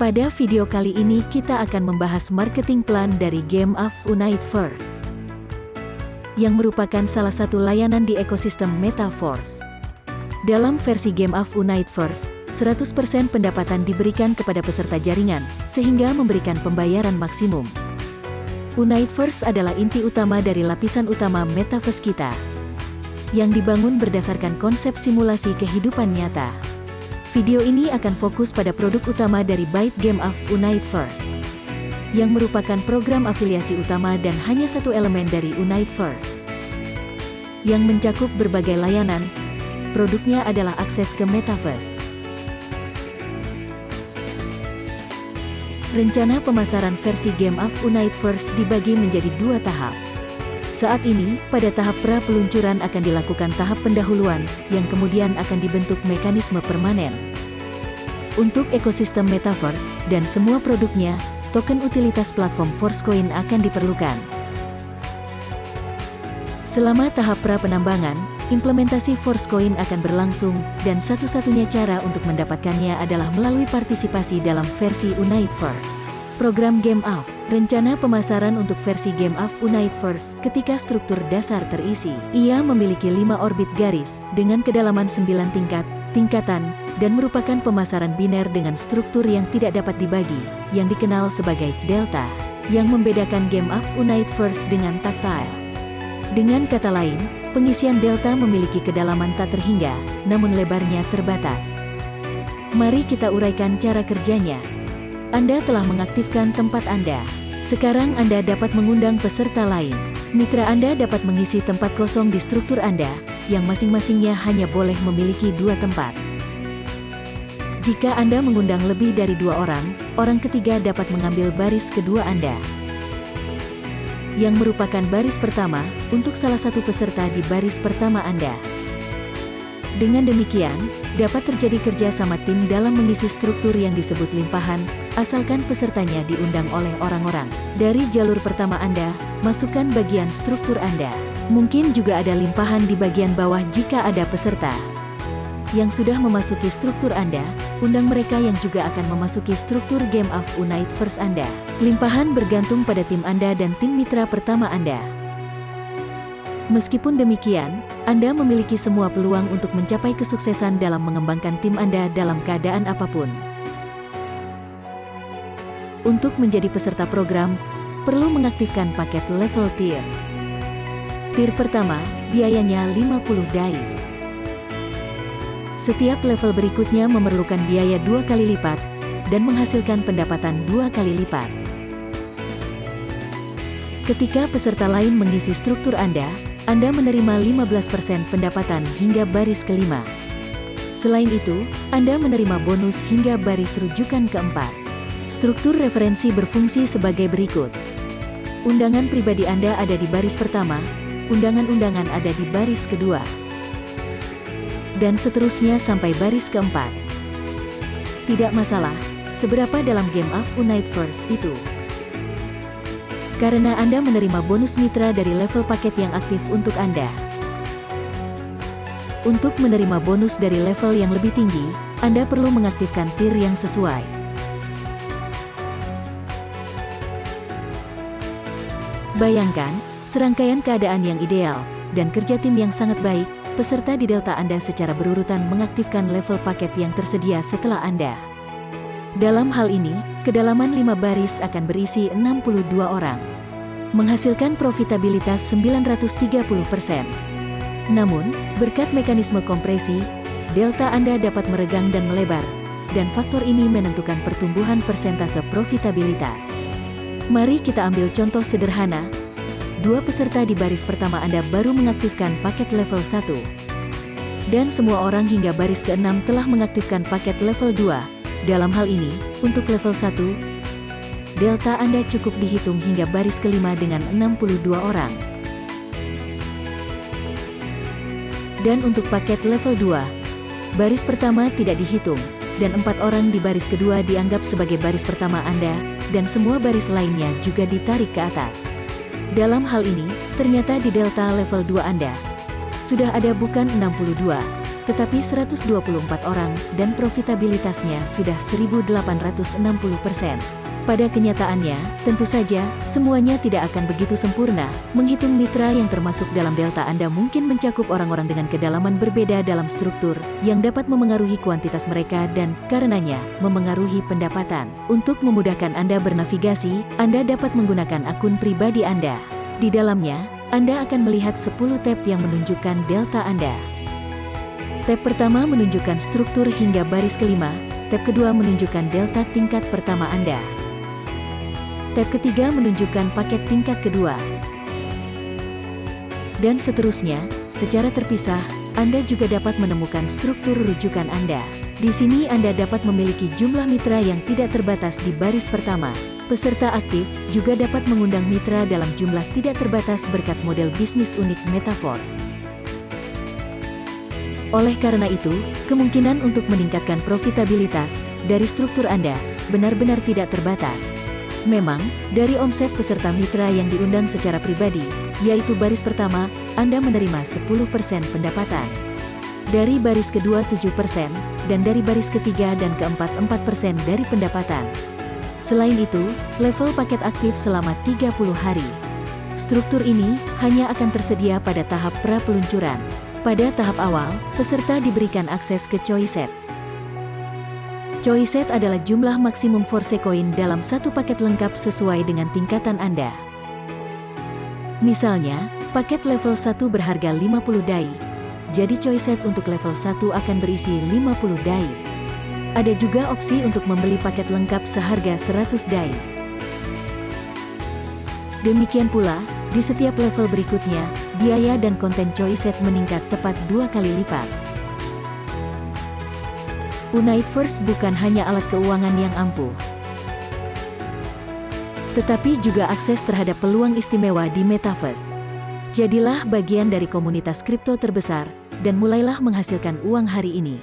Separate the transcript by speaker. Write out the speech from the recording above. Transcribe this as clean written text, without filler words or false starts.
Speaker 1: Pada video kali ini kita akan membahas marketing plan dari Game of Universe, yang merupakan salah satu layanan di ekosistem Metaverse. Dalam versi Game of Universe, 100% pendapatan diberikan kepada peserta jaringan, sehingga memberikan pembayaran maksimum. Universe adalah inti utama dari lapisan utama Metaverse kita, yang dibangun berdasarkan konsep simulasi kehidupan nyata. Video ini akan fokus pada produk utama dari Byte Game of Universe, yang merupakan program afiliasi utama dan hanya satu elemen dari Universe, yang mencakup berbagai layanan. Produknya adalah akses ke Metaverse. Rencana pemasaran versi Game of Universe dibagi menjadi dua tahap. Saat ini, pada tahap pra-peluncuran akan dilakukan tahap pendahuluan, yang kemudian akan dibentuk mekanisme permanen. Untuk ekosistem Metaverse, dan semua produknya, token utilitas platform Forcecoin akan diperlukan. Selama tahap pra-penambangan, implementasi Forcecoin akan berlangsung, dan satu-satunya cara untuk mendapatkannya adalah melalui partisipasi dalam versi Universe. Program Game of, rencana pemasaran untuk versi Game of Universe ketika struktur dasar terisi. Ia memiliki 5 orbit garis, dengan kedalaman 9 tingkatan, dan merupakan pemasaran biner dengan struktur yang tidak dapat dibagi, yang dikenal sebagai delta, yang membedakan Game of Universe dengan tactile. Dengan kata lain, pengisian delta memiliki kedalaman tak terhingga, namun lebarnya terbatas. Mari kita uraikan cara kerjanya. Anda telah mengaktifkan tempat Anda. Sekarang Anda dapat mengundang peserta lain. Mitra Anda dapat mengisi tempat kosong di struktur Anda, yang masing-masingnya hanya boleh memiliki 2 tempat. Jika Anda mengundang lebih dari 2 orang, orang ketiga dapat mengambil baris kedua Anda, yang merupakan baris pertama, untuk salah satu peserta di baris pertama Anda. Dengan demikian, dapat terjadi kerja sama tim dalam mengisi struktur yang disebut limpahan, asalkan pesertanya diundang oleh orang-orang. Dari jalur pertama Anda, masukkan bagian struktur Anda. Mungkin juga ada limpahan di bagian bawah jika ada peserta yang sudah memasuki struktur Anda, undang mereka yang juga akan memasuki struktur Game of Universe Anda. Limpahan bergantung pada tim Anda dan tim mitra pertama Anda. Meskipun demikian, Anda memiliki semua peluang untuk mencapai kesuksesan dalam mengembangkan tim Anda dalam keadaan apapun. Untuk menjadi peserta program, perlu mengaktifkan paket level tier. Tier pertama, biayanya 50 DAI. Setiap level berikutnya memerlukan biaya 2 kali lipat, dan menghasilkan pendapatan 2 kali lipat. Ketika peserta lain mengisi struktur Anda menerima 15% pendapatan hingga baris kelima. Selain itu, Anda menerima bonus hingga baris rujukan keempat. Struktur referensi berfungsi sebagai berikut. Undangan pribadi Anda ada di baris pertama, undangan-undangan ada di baris kedua, dan seterusnya sampai baris keempat. Tidak masalah, seberapa dalam Game of Universe itu, karena Anda menerima bonus mitra dari level paket yang aktif untuk Anda. Untuk menerima bonus dari level yang lebih tinggi, Anda perlu mengaktifkan tier yang sesuai. Bayangkan, serangkaian keadaan yang ideal, dan kerja tim yang sangat baik, peserta di delta Anda secara berurutan mengaktifkan level paket yang tersedia setelah Anda. Dalam hal ini, kedalaman 5 baris akan berisi 62 orang, menghasilkan profitabilitas 930%. Namun, berkat mekanisme kompresi, delta Anda dapat meregang dan melebar, dan faktor ini menentukan pertumbuhan persentase profitabilitas. Mari kita ambil contoh sederhana. 2 peserta di baris pertama Anda baru mengaktifkan paket level 1. Dan semua orang hingga baris ke-6 telah mengaktifkan paket level 2. Dalam hal ini, untuk level 1, delta Anda cukup dihitung hingga baris kelima dengan 62 orang. Dan untuk paket level 2, baris pertama tidak dihitung, dan 4 orang di baris kedua dianggap sebagai baris pertama Anda, dan semua baris lainnya juga ditarik ke atas. Dalam hal ini, ternyata di delta level 2 Anda sudah ada bukan 62, tetapi 124 orang dan profitabilitasnya sudah 1.860%. Pada kenyataannya, tentu saja, semuanya tidak akan begitu sempurna. Menghitung mitra yang termasuk dalam delta Anda mungkin mencakup orang-orang dengan kedalaman berbeda dalam struktur, yang dapat memengaruhi kuantitas mereka dan, karenanya, memengaruhi pendapatan. Untuk memudahkan Anda bernavigasi, Anda dapat menggunakan akun pribadi Anda. Di dalamnya, Anda akan melihat 10 tab yang menunjukkan delta Anda. Tab pertama menunjukkan struktur hingga baris kelima, tab kedua menunjukkan delta tingkat pertama Anda. Tab ketiga menunjukkan paket tingkat kedua. Dan seterusnya, secara terpisah, Anda juga dapat menemukan struktur rujukan Anda. Di sini Anda dapat memiliki jumlah mitra yang tidak terbatas di baris pertama. Peserta aktif juga dapat mengundang mitra dalam jumlah tidak terbatas berkat model bisnis unik Metaforce. Oleh karena itu, kemungkinan untuk meningkatkan profitabilitas dari struktur Anda benar-benar tidak terbatas. Memang, dari omset peserta mitra yang diundang secara pribadi, yaitu baris pertama, Anda menerima 10% pendapatan. Dari baris kedua 7%, dan dari baris ketiga dan keempat 4% dari pendapatan. Selain itu, level paket aktif selama 30 hari. Struktur ini hanya akan tersedia pada tahap pra-peluncuran. Pada tahap awal, peserta diberikan akses ke Choiset. Choiset adalah jumlah maksimum Force Coin dalam satu paket lengkap sesuai dengan tingkatan Anda. Misalnya, paket level 1 berharga 50 dai. Jadi Choiset untuk level 1 akan berisi 50 dai. Ada juga opsi untuk membeli paket lengkap seharga 100 dai. Demikian pula, di setiap level berikutnya, biaya dan konten Choiset meningkat tepat 2 kali lipat. Uniteverse bukan hanya alat keuangan yang ampuh, tetapi juga akses terhadap peluang istimewa di Metaverse. Jadilah bagian dari komunitas kripto terbesar, dan mulailah menghasilkan uang hari ini.